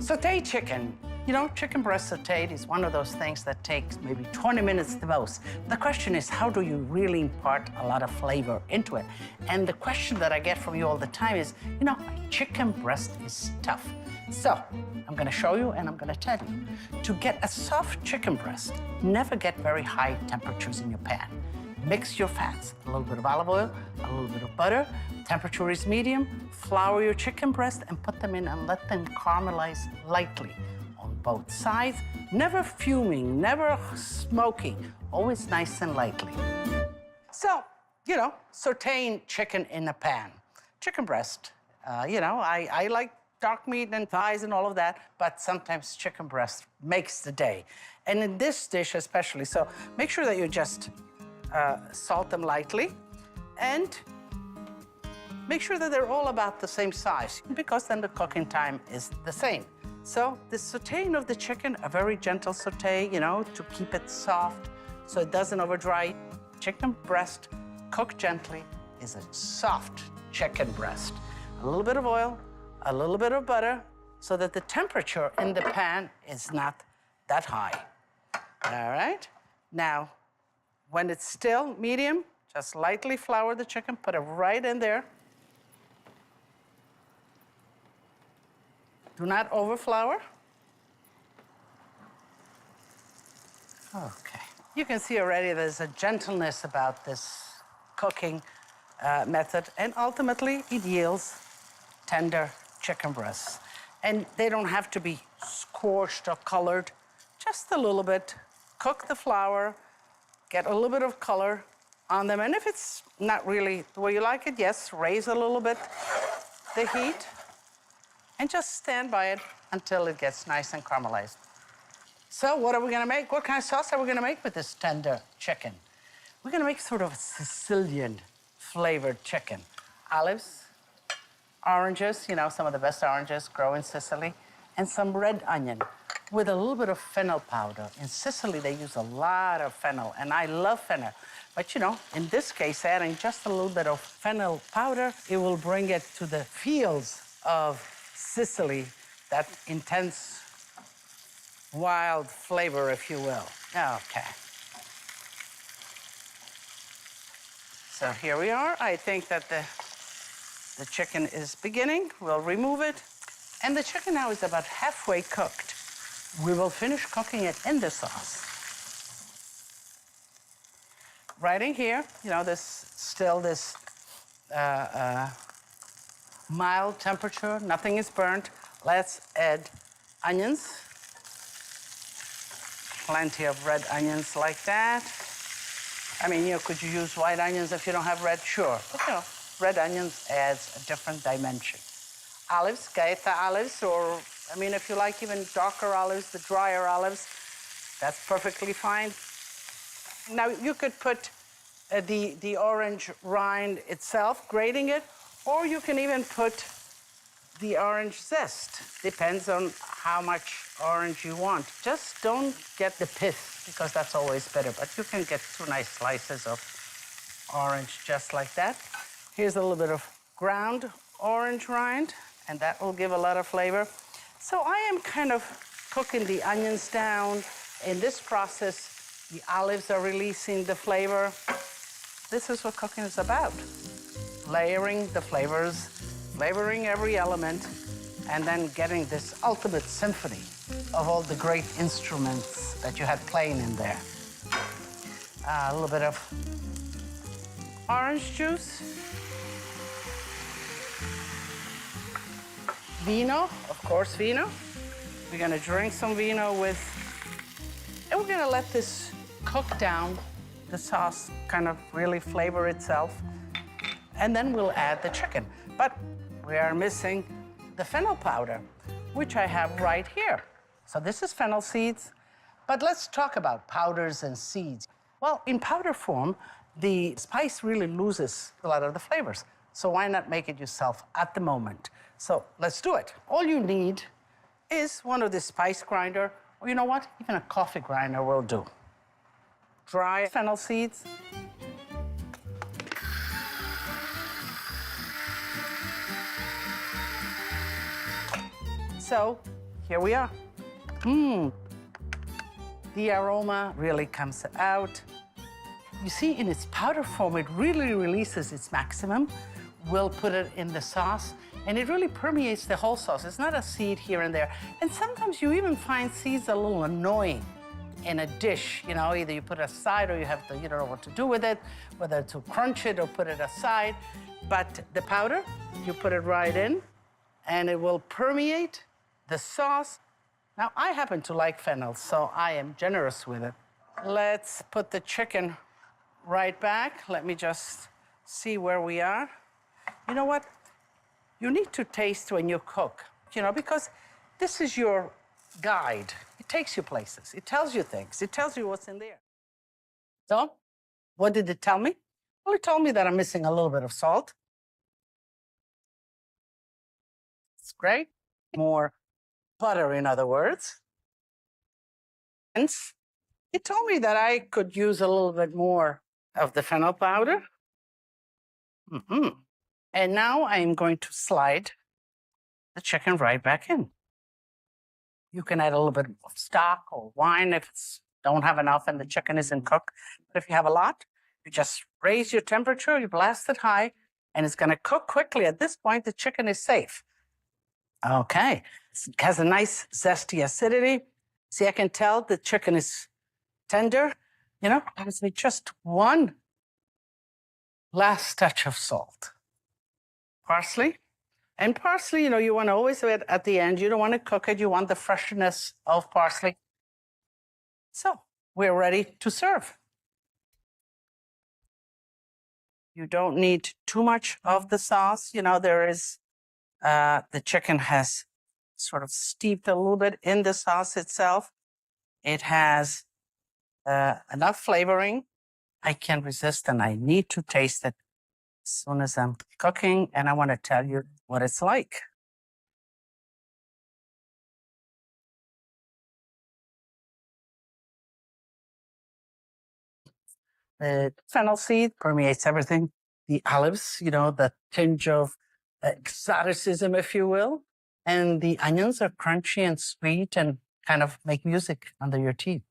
Sauté chicken. You know, chicken breast sautéed is one of those things that takes maybe 20 minutes the most. The question is, how do you really impart a lot of flavor into it? And the question that I get from you all the time is, you know, chicken breast is tough. So I'm gonna show you and I'm gonna tell you. To get a soft chicken breast, never get very high temperatures in your pan. Mix your fats, a little bit of olive oil, a little bit of butter, temperature is medium, flour your chicken breast and put them in and let them caramelize lightly on both sides, never fuming, never smoky, always nice and lightly. So, you know, sauteing chicken in a pan. Chicken breast, you know, I like dark meat and thighs and all of that, but sometimes chicken breast makes the day. And in this dish especially, so make sure that you just salt them lightly and make sure that they're all about the same size because then the cooking time is the same. So the sauteing of the chicken, a very gentle saute, you know, to keep it soft so it doesn't overdry. Chicken breast cooked gently is a soft chicken breast. A little bit of oil, a little bit of butter so that the temperature in the pan is not that high. All right? Now, when it's still medium, just lightly flour the chicken, put it right in there. Do not overflour. Okay. You can see already there's a gentleness about this cooking method, and ultimately it yields tender chicken breasts. And they don't have to be scorched or colored, just a little bit. Cook the flour, get a little bit of color on them. And if it's not really the way you like it, yes, raise a little bit the heat and just stand by it until it gets nice and caramelized. So what are we gonna make? What kind of sauce are we gonna make with this tender chicken? We're gonna make sort of a Sicilian flavored chicken. Olives, oranges, you know, some of the best oranges grow in Sicily, and some red onion with a little bit of fennel powder. In Sicily, they use a lot of fennel, and I love fennel. But, you know, in this case, adding just a little bit of fennel powder, it will bring it to the feels of Sicily, that intense, wild flavor, if you will. Okay. So here we are. I think that the chicken is beginning. We'll remove it. And the chicken now is about halfway cooked. We will finish cooking it in the sauce. Right in here, you know, there's still this mild temperature. Nothing is burnt. Let's add onions. Plenty of red onions like that. I mean, you know, could you use white onions if you don't have red? Sure. But, you know, red onions adds a different dimension. Olives, Gaeta olives, or, I mean, if you like even darker olives, the drier olives, that's perfectly fine. Now, you could put the orange rind itself, grating it, or you can even put the orange zest. Depends on how much orange you want. Just don't get the pith, because that's always better, but you can get 2 nice slices of orange just like that. Here's a little bit of ground orange rind, and that will give a lot of flavor. So I am kind of cooking the onions down. In this process, the olives are releasing the flavor. This is what cooking is about. Layering the flavors, flavoring every element, and then getting this ultimate symphony of all the great instruments that you had playing in there. A little bit of orange juice. Vino, of course, vino. We're gonna drink some vino with, and we're gonna let this cook down, the sauce kind of really flavor itself, and then we'll add the chicken. But we are missing the fennel powder, which I have right here. So this is fennel seeds, but let's talk about powders and seeds. Well, in powder form, the spice really loses a lot of the flavors. So why not make it yourself at the moment? So let's do it. All you need is one of the spice grinder, or you know what? Even a coffee grinder will do. Dry fennel seeds. So here we are. Mmm. The aroma really comes out. You see, in its powder form, it really releases its maximum. We'll put it in the sauce, and it really permeates the whole sauce. It's not a seed here and there. And sometimes you even find seeds a little annoying in a dish. You know, either you put it aside or you have to, you don't know what to do with it, whether to crunch it or put it aside. But the powder, you put it right in, and it will permeate the sauce. Now, I happen to like fennel, so I am generous with it. Let's put the chicken right back. Let me just see where we are. You know what? You need to taste when you cook, you know, because this is your guide. It takes you places. It tells you things. It tells you what's in there. So, what did it tell me? Well, it told me that I'm missing a little bit of salt. It's great. More butter, in other words. And it told me that I could use a little bit more of the fennel powder. And now I'm going to slide the chicken right back in. You can add a little bit of stock or wine if it's don't have enough and the chicken isn't cooked. But if you have a lot, you just raise your temperature, you blast it high, and it's gonna cook quickly. At this point, the chicken is safe. Okay, it has a nice zesty acidity. See, I can tell the chicken is tender. You know, I would say just one last touch of salt. Parsley. And parsley, you know, you want to always have it at the end. You don't want to cook it. You want the freshness of parsley. So we're ready to serve. You don't need too much of the sauce. You know, there is, the chicken has sort of steeped a little bit in the sauce itself. It has enough flavoring. I can't resist and I need to taste it as soon as I'm cooking, and I want to tell you what it's like. The fennel seed permeates everything. The olives, you know, the tinge of exoticism, if you will. And the onions are crunchy and sweet and kind of make music under your teeth.